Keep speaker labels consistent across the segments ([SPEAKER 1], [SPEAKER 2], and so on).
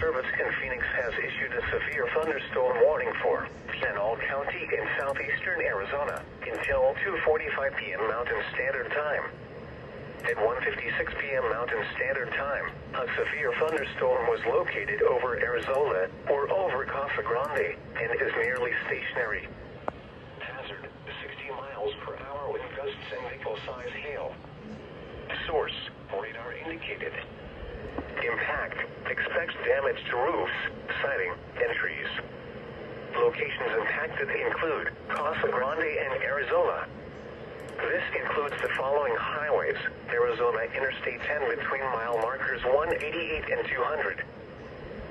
[SPEAKER 1] Service in Phoenix has issued a severe thunderstorm warning for Pinal County in southeastern Arizona until 2:45 p.m. Mountain Standard Time. At 1:56 p.m. Mountain Standard Time, a severe thunderstorm was located over Arizona or over Casa Grande and is nearly stationary. Hazard, 60 miles per hour with gusts and vehicle-size hail. Source, radar indicated. Impact, expects damage to roofs, siding, and trees. Locations impacted include Casa Grande and Arizona. This includes the following highways: Arizona Interstate 10 between mile markers 188 and 200.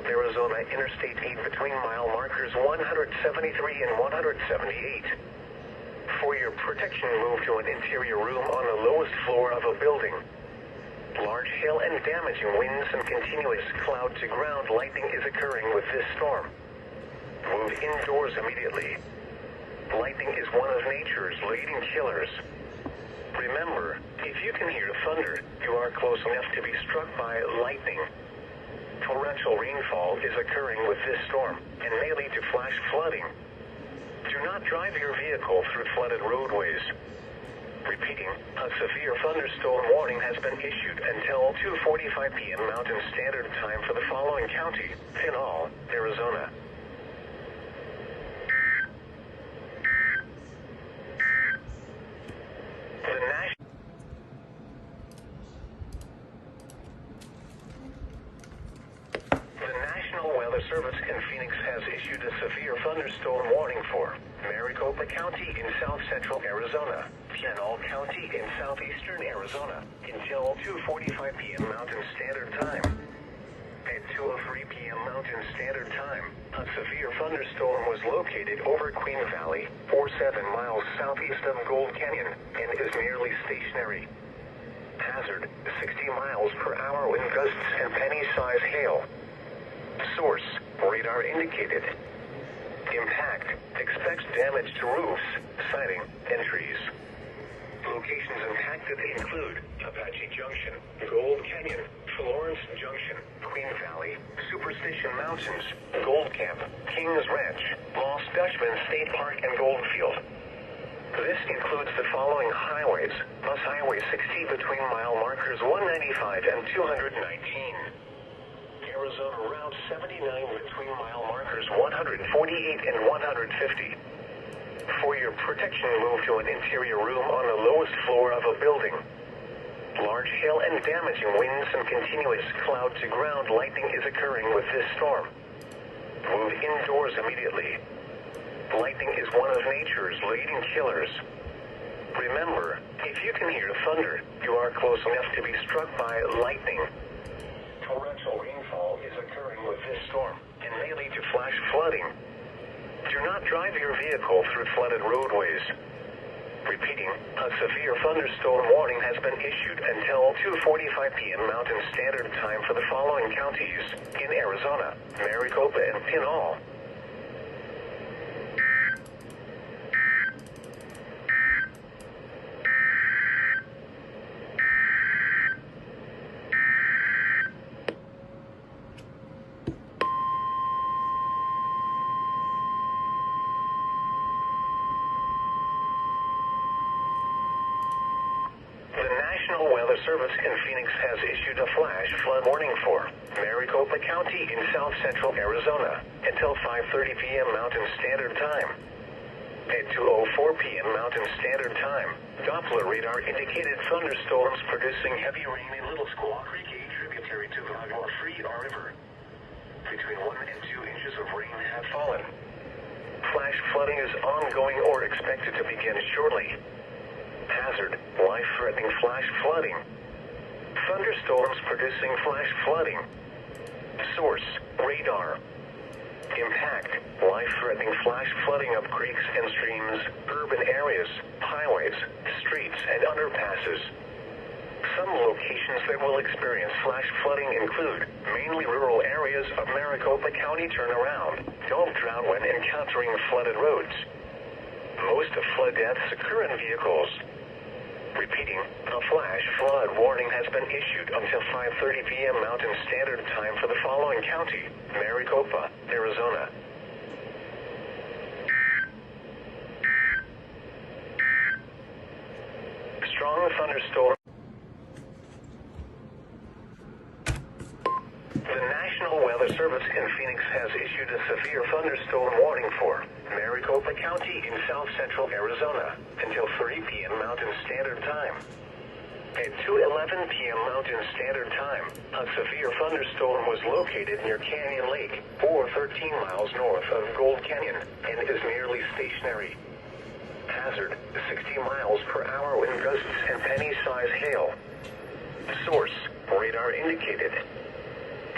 [SPEAKER 1] Arizona Interstate 8 between mile markers 173 and 178. For your protection, move to an interior room on the lowest floor of a building. Large hail and damaging winds and continuous cloud-to-ground lightning is occurring with this storm. Move indoors immediately. Lightning is one of nature's leading killers. Remember, if you can hear thunder, you are close enough to be struck by lightning. Torrential rainfall is occurring with this storm and may lead to flash flooding. Do not drive your vehicle through flooded roadways. Repeating, a severe thunderstorm warning has been issued until 2:45 p.m. Mountain Standard Time for the following county: Pinal, Arizona. The National Weather Service in Phoenix has issued a severe thunderstorm warning for Maricopa County in south-central Arizona, Pinal County in southeastern Arizona, until 2:45 p.m. Mountain Standard Time. At 2:03 p.m. Mountain Standard Time, a severe thunderstorm was located over Queen Valley, 47 miles southeast of Gold Canyon, and is nearly stationary. Hazard, 60 miles per hour with gusts and penny-size hail. Source, radar indicated. Impact, expects damage to roofs, siding, and trees. Locations impacted include Apache Junction, Gold Canyon, Florence Junction, Queen Valley, Superstition Mountains, Gold Camp, Kings Ranch, Lost Dutchman State Park, and Goldfield. This includes the following highways: Bus Highway 60 between mile markers 195 and 219. Arizona Route 79 between mile markers 148 and 150. For your protection, move to an interior room on the lowest floor of a building. Large hail and damaging winds and continuous cloud-to-ground lightning is occurring with this storm. Move indoors immediately. Lightning is one of nature's leading killers. Remember, if you can hear thunder, you are close enough to be struck by lightning. Torrential rainfall is occurring with this storm and may lead to flash flooding. Do not drive your vehicle through flooded roadways. Repeating, a severe thunderstorm warning has been issued until 2:45 p.m. Mountain Standard Time for the following counties in Arizona: Maricopa and Pinal. Weather Service in Phoenix has issued a flash flood warning for Maricopa County in south-central Arizona until 5:30 p.m. Mountain Standard Time. At 2:04 p.m. Mountain Standard Time, Doppler radar indicated thunderstorms producing heavy rain in Little Squaw Creek, a tributary to the Agua Fria River. Between 1 and 2 inches of rain have fallen. Flash flooding is ongoing or expected to begin shortly. Hazard, life-threatening flash flooding. Thunderstorms producing flash flooding. Source, radar. Impact, life-threatening flash flooding of creeks and streams, urban areas, highways, streets, and underpasses. Some locations that will experience flash flooding include mainly rural areas of Maricopa County. Turnaround. Don't drown when encountering flooded roads. Most of flood deaths occur in vehicles. Repeating, a flash flood warning has been issued until 5:30 p.m. Mountain Standard Time for the following following county: Maricopa, Arizona. Strong thunderstorm. The National Weather Service in Phoenix has issued a severe thunderstorm warning for Maricopa County in south central Arizona until 3 p.m. Mountain Standard Time. At 2:11 p.m. Mountain Standard Time, a severe thunderstorm was located near Canyon Lake, or 13 miles north of Gold Canyon, and is nearly stationary. Hazard: 60 miles per hour wind gusts and penny-size hail. Source: radar indicated.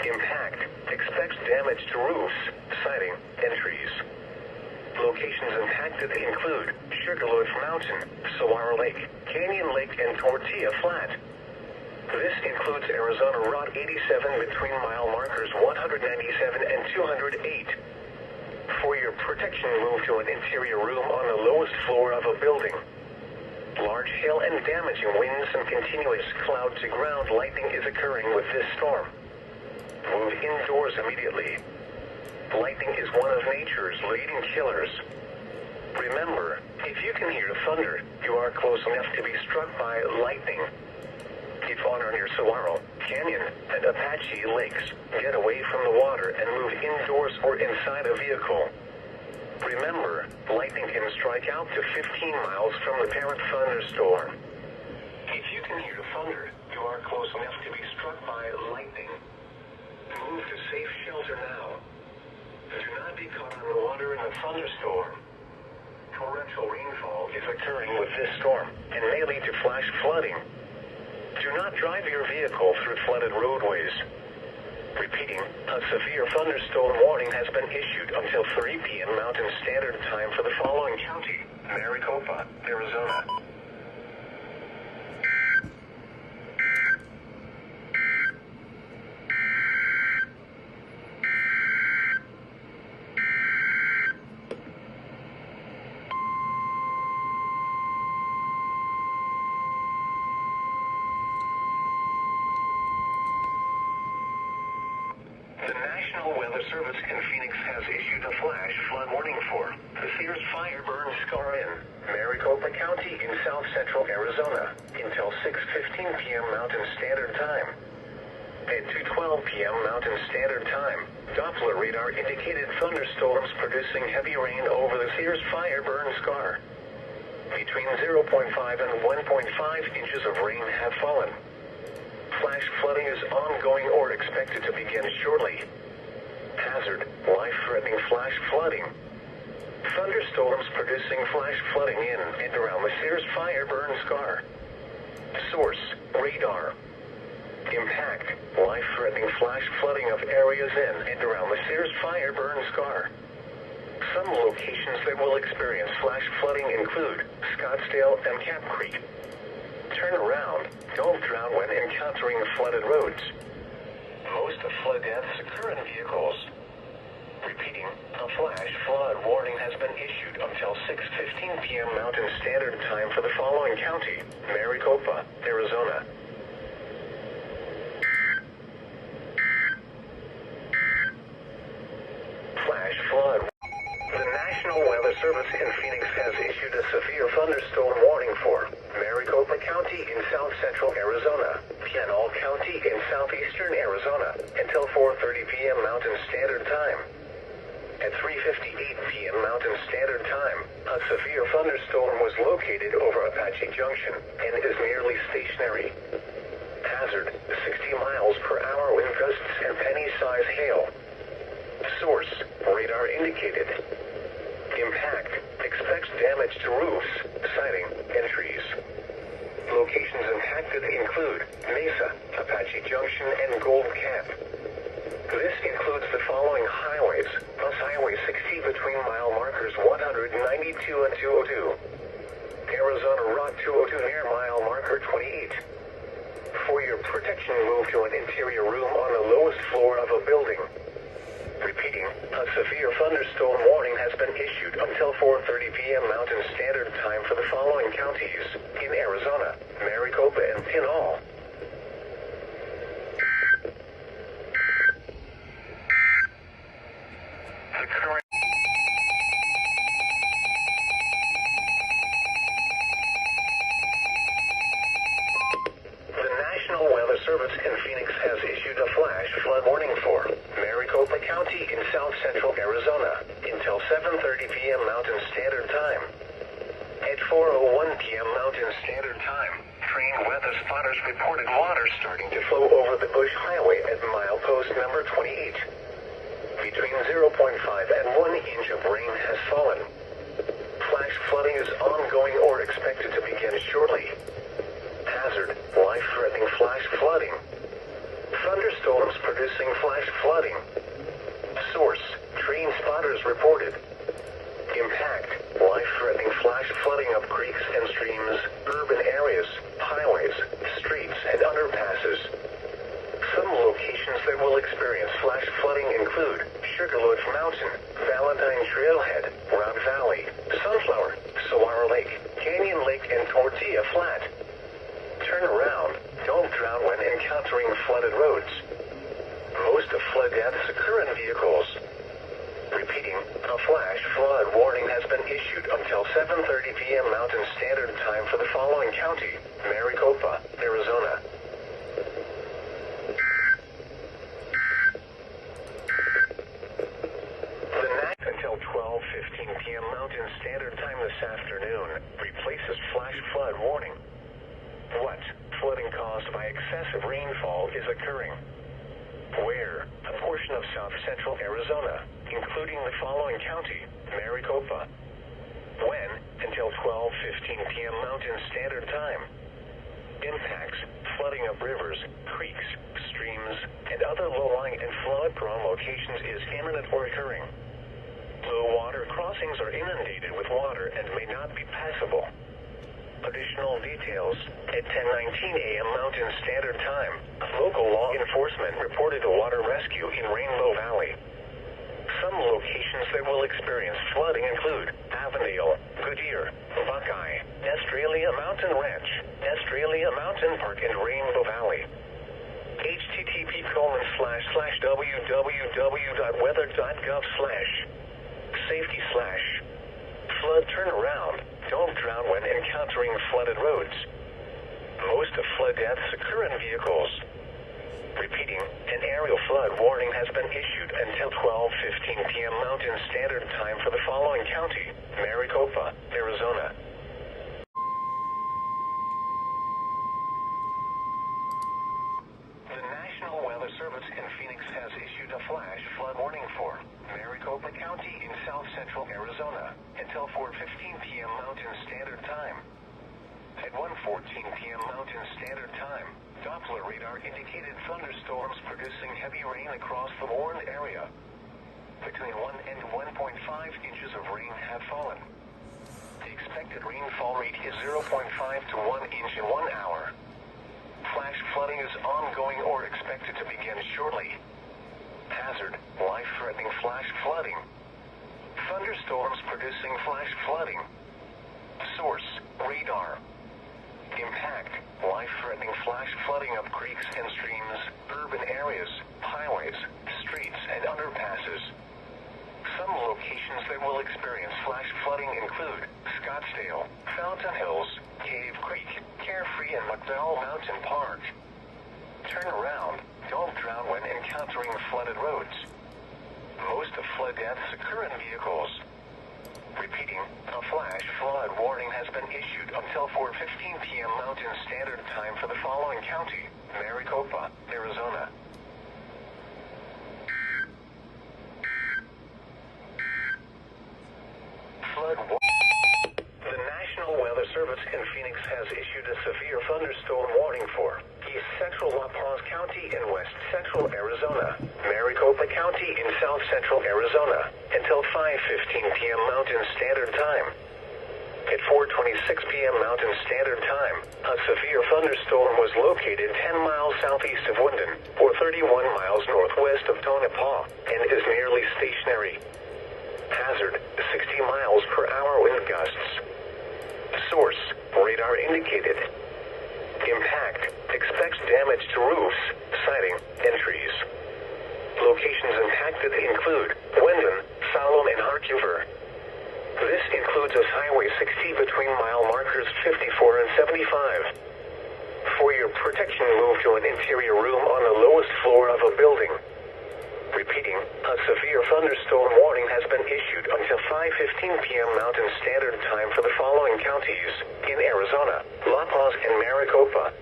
[SPEAKER 1] Impact: expects damage to roofs, siding, and trees. Locations impacted include Sugarloaf Mountain, Saguaro Lake, Canyon Lake, and Tortilla Flat. This includes Arizona Route 87 between mile markers 197 and 208. For your protection, move to an interior room on the lowest floor of a building. Large hail and damaging winds and continuous cloud-to-ground lightning is occurring with this storm. Move indoors immediately. Lightning is one of nature's leading killers. Remember, if you can hear thunder, you are close enough to be struck by lightning. If on or near Saguaro, Canyon, and Apache Lakes, get away from the water and move indoors or inside a vehicle. Remember, lightning can strike out to 15 miles from the parent thunderstorm. If you can hear thunder, you are close enough to be struck by lightning. Move to safe shelter now. Do not be caught in the water in a thunderstorm. Torrential rainfall is occurring with this storm and may lead to flash flooding. Do not drive your vehicle through flooded roadways. Repeating, a severe thunderstorm warning has been issued until 3 p.m. Mountain Standard Time for the following county: Maricopa, Arizona. The National Weather Service in Phoenix has issued a flash flood warning for the Sears Fire Burn Scar in Maricopa County in south central Arizona until 6:15 p.m. Mountain Standard Time. At 2:12 p.m. Mountain Standard Time, Doppler radar indicated thunderstorms producing heavy rain over the Sears Fire Burn Scar. Between 0.5 and 1.5 inches of rain have fallen. Flash flooding is ongoing or expected to begin shortly. Hazard: life-threatening flash flooding. Thunderstorms producing flash flooding in and around the Sears Fire Burn Scar. Source: radar. Impact: life-threatening flash flooding of areas in and around the Sears Fire Burn Scar. Some locations that will experience flash flooding include Scottsdale and Cap Creek. Turn around. Don't drown when encountering flooded roads. Most of flood deaths occur in vehicles. Repeating, a flash flood warning has been issued until 6:15 p.m. Mountain Standard Time for the following county: Maricopa, Arizona. Flash flood. The National Weather Service in Phoenix has issued a severe thunderstorm warning for Maricopa County in south central Arizona, Pinal County in southeastern Arizona until 4:30 p.m. Mountain Standard Time. At 3:58 p.m. Mountain Standard Time, a severe thunderstorm was located over Apache Junction and is nearly stationary. Hazard: 60 miles per hour wind gusts and penny-size hail. Source: radar indicated. Impact: expects damage to roofs, siding, and trees. Locations impacted include Mesa, Apache Junction, and Gold Cap. This includes the following highways: Bus Highway 60 between mile markers 192 and 202. Arizona Route 202 near mile marker 28. For your protection, move to an interior room on the lowest floor of a building. Repeating, a severe thunderstorm warning has been issued until 4:30 p.m. Mountain Standard Time for the following counties in Arizona: Maricopa and Pinal. Arizona, until 7:30 p.m. Mountain Standard Time. At 4:01 p.m. Mountain Standard Time, trained weather spotters reported water starting to flow over the Bush Highway at milepost number 28. Between 0.5 and 1 inch of rain has fallen. Flash flooding is ongoing or expected to begin shortly. Hazard, life-threatening flash flooding. Thunderstorms producing flash flooding. Source, train spotters reported. Impact, life-threatening flash flooding of creeks and streams, urban areas, highways, streets, and underpasses. Some locations that will experience flash flooding include Sugarloaf Mountain, Valentine Trailhead, Round Valley, Sunflower, Saguaro Lake, Canyon Lake, and Tortilla Flat. Turn around, don't drown when encountering flooded roads. Most of flood deaths occur in vehicles. Repeating, a flash flood warning has been issued until 7:30 p.m. Mountain Standard Time for the following county: Maricopa, Arizona. The night until 12:15 p.m. Mountain Standard Time this afternoon replaces flash flood warning. What flooding caused by excessive rainfall is occurring? Where? A portion of south-central Arizona, including the following county: Maricopa. When? Until 12:15 p.m. Mountain Standard Time. Impacts: flooding of rivers, creeks, streams, and other low-lying and flood-prone locations is imminent or occurring. Low-water crossings are inundated with water and may not be passable. Additional details: at 10:19 a.m. Mountain Standard Time, local law enforcement reported a water rescue in Rainbow Valley. Some locations that will experience flooding include Avondale, Goodyear, Buckeye, Australia Mountain Ranch, Australia Mountain Park, and Rainbow Valley. http://www.weather.gov/safety/ flood turnaround. Don't drown when encountering flooded roads. Most of flood deaths occur in vehicles. Repeating, an aerial flood warning has been issued until 12:15 p.m. Mountain Standard Time for the following county: Maricopa, Arizona. The National Weather Service in Phoenix has issued a flash flood warning for Maricopa County in south-central Arizona until 4:15 p.m. Mountain Standard Time. At 1:14 p.m. Mountain Standard Time, Doppler radar indicated thunderstorms producing heavy rain across the warned area. Between 1 and 1.5 inches of rain have fallen. The expected rainfall rate is 0.5 to 1 inch in 1 hour. Flash flooding is ongoing or expected to begin shortly. Hazard, life-threatening flash flooding. Thunderstorms producing flash flooding. Source, radar. Impact, life-threatening flash flooding of creeks and streams, urban areas, highways, streets, and underpasses. Some locations that will experience flash flooding include Scottsdale, Fountain Hills, Cave Creek, Carefree, and McDowell Mountain Park. Turn around, don't drown when encountering flooded roads. Most of flood deaths occur in vehicles. Repeating, a flash flood warning has been issued until 4:15 p.m. Mountain Standard Time for the following county: Maricopa, Arizona. Flood warning. The National Weather Service in Phoenix has issued a severe thunderstorm warning for East Central La Paz County in West Central Arizona, Maricopa County in South Central Arizona, until 5:15 p.m. Mountain Standard Time. At 4:26 p.m. Mountain Standard Time, a severe thunderstorm was located 10 miles southeast of Wyndon, or 31 miles northwest of Tonopah, and is nearly stationary. Hazard, 60 miles per hour wind gusts. Source, radar indicated. Impact, expects damage to roofs, siding, and trees. Locations impacted include Wyndon, Salem, and Harkuver. This includes us Highway 60 between mile markers 54 and 75. For your protection, move to an interior room on the lowest floor of a building. Repeating, a severe thunderstorm warning has been issued until 5:15 p.m. Mountain Standard Time for the following counties in Arizona: La Paz and Maricopa.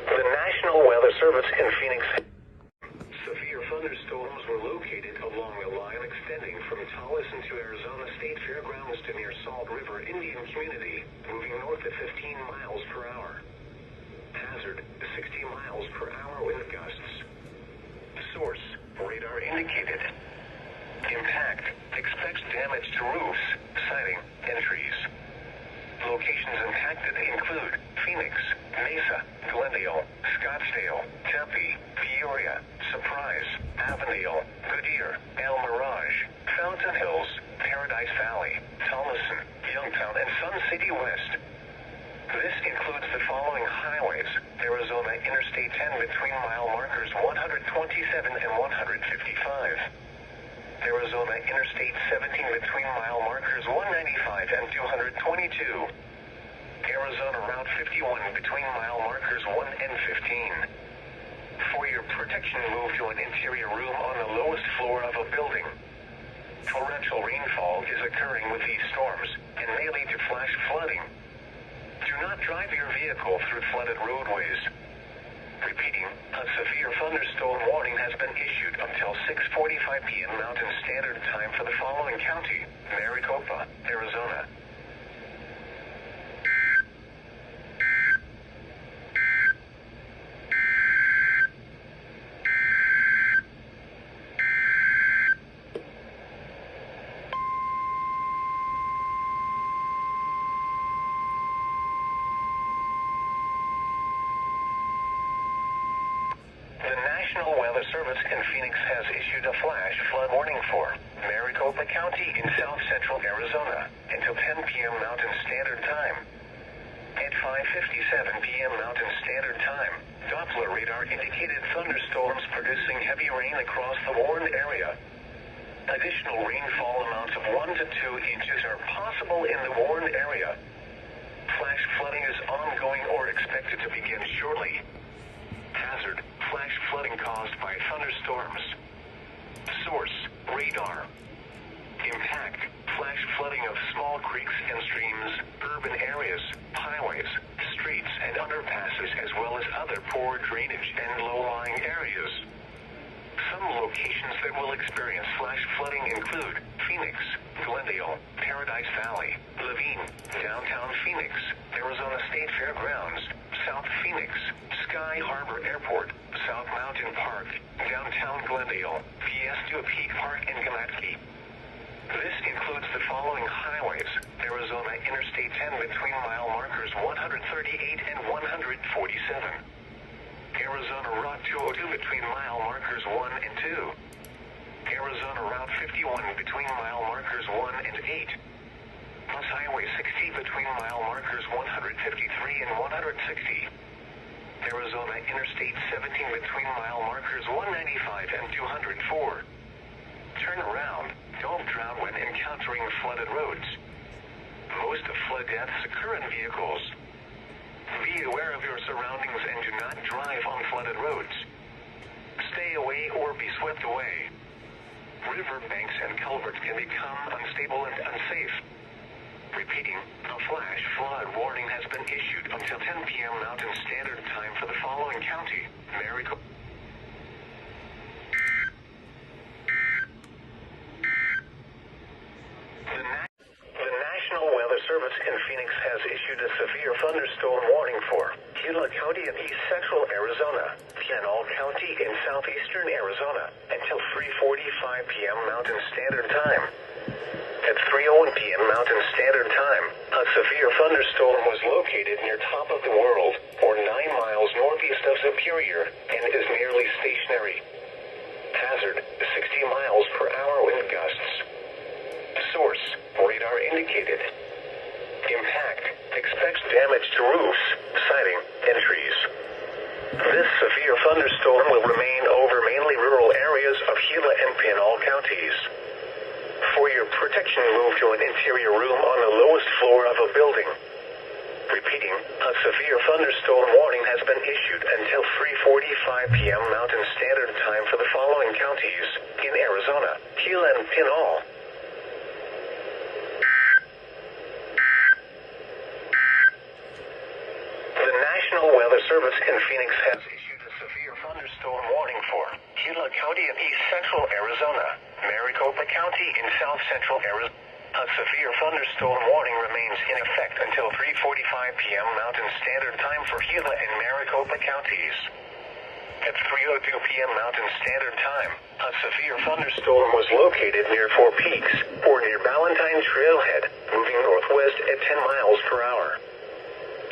[SPEAKER 1] The National Weather Service in Phoenix. Severe thunderstorms were located along a line extending from Tolleson to Arizona State Fairgrounds to near Salt River Indian Community, moving north at 15 miles per hour. Hazard, 60 miles per hour wind gusts. Source, radar indicated. Impact, expects damage to roofs, siding, and trees. Locations impacted include Phoenix, Mesa, Glendale, Scottsdale, Tempe, Peoria, Surprise, Avondale, Goodyear, El Mirage, Fountain Hills, Paradise Valley, Tolleson, Youngtown, and Sun City West. This includes the following highways: Arizona Interstate 10 between mile markers 127 and 155. Arizona Interstate 17 between mile markers 195 and 222. Arizona Route 51 between mile markers 1 and 15. For your protection, move to an interior room on the lowest floor of a building. Torrential rainfall is occurring with these storms and may lead to flash flooding. Do not drive your vehicle through flooded roadways. Repeating, a severe thunderstorm warning has been issued until 6:45 p.m. Mountain Standard Time for the following county: Maricopa, Arizona. The National Weather Service in Phoenix has issued a flash flood warning for Maricopa County in south central Arizona until 10 p.m. Mountain Standard Time. At 5:57 p.m. Mountain Standard Time, Doppler radar indicated thunderstorms producing heavy rain across the warned area. Additional rainfall amounts of 1 to 2 inches are possible in the warned area. Flash flooding is ongoing or expected to begin shortly. Hazard, flash flooding caused by thunderstorms. Source, radar. Impact, flash flooding of small creeks and streams, urban areas, highways, streets, and underpasses, as well as other poor drainage and low-lying areas. Some locations that will experience flash flooding include Phoenix, Glendale, Paradise Valley, Levine, downtown Phoenix, Arizona State Fairgrounds, South Phoenix, Sky Harbor Airport, South Mountain Park, downtown Glendale, Fiesta Peak Park, and Gamatki. This includes the following highways: Arizona Interstate 10 between mile markers 138 and 147. Arizona Route 202 between mile markers 1 and 2. Arizona Route 51 between mile markers 1 and 8. Plus Highway 60 between mile markers 153 and 160. Arizona Interstate 17 between mile markers 195 and 204. Turn around. Don't drown when encountering flooded roads. Most of flood deaths occur in vehicles. Be aware of your surroundings and do not drive on flooded roads. Stay away or be swept away. River banks and culverts can become unstable and unsafe. Repeating, a flash flood warning has been issued until 10 p.m. Mountain Standard Time for the following county: Maricopa. The National Weather Service in Phoenix has issued a severe thunderstorm warning for Gila County in east central Arizona, Pinal County in southeastern Arizona, until 3:45 p.m. Mountain Standard Time. At 3:01 p.m. Mountain Standard Time, a severe thunderstorm was located near Top of the World, or 9 miles northeast of Superior, and is nearly stationary. Hazard, 60 miles per hour wind gusts. Source, radar indicated. Impact, expects damage to roofs, siding, and trees. This severe thunderstorm will remain over mainly rural areas of Gila and Pinal counties. For your protection, move to an interior room on the lowest floor of a building. Repeating, a severe thunderstorm warning has been issued until p.m. Mountain Standard Time for the following counties in Arizona: Gila and Pinal. The National Weather Service in Phoenix has issued a severe thunderstorm warning for Gila County in east central Arizona, Maricopa County in south central Arizona. A severe thunderstorm warning remains in effect until 3:45 p.m. Mountain Standard Time for Gila and Maricopa counties. At 3:02 p.m. Mountain Standard Time, a severe thunderstorm was located near Four Peaks, or near Ballantyne Trailhead, moving northwest at 10 miles per hour.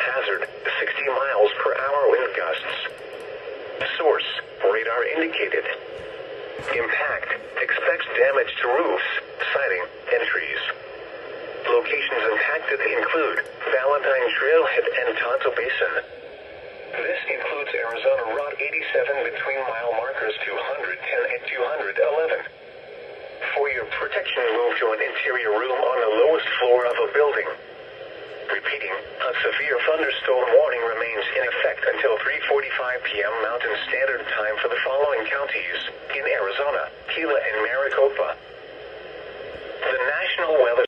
[SPEAKER 1] Hazard, 60 miles per hour wind gusts. Source, radar indicated. Impact, expects damage to roofs, siding, and trees. Locations impacted include Ballantyne Trailhead and Tonto Basin. This includes Arizona Route 87 between mile markers 210 and 211. For your protection, move to an interior room on the lowest floor of a building. Repeating, a severe thunderstorm warning remains in effect until 3:45 p.m. Mountain Standard Time for the following counties in Arizona: Gila and Maricopa.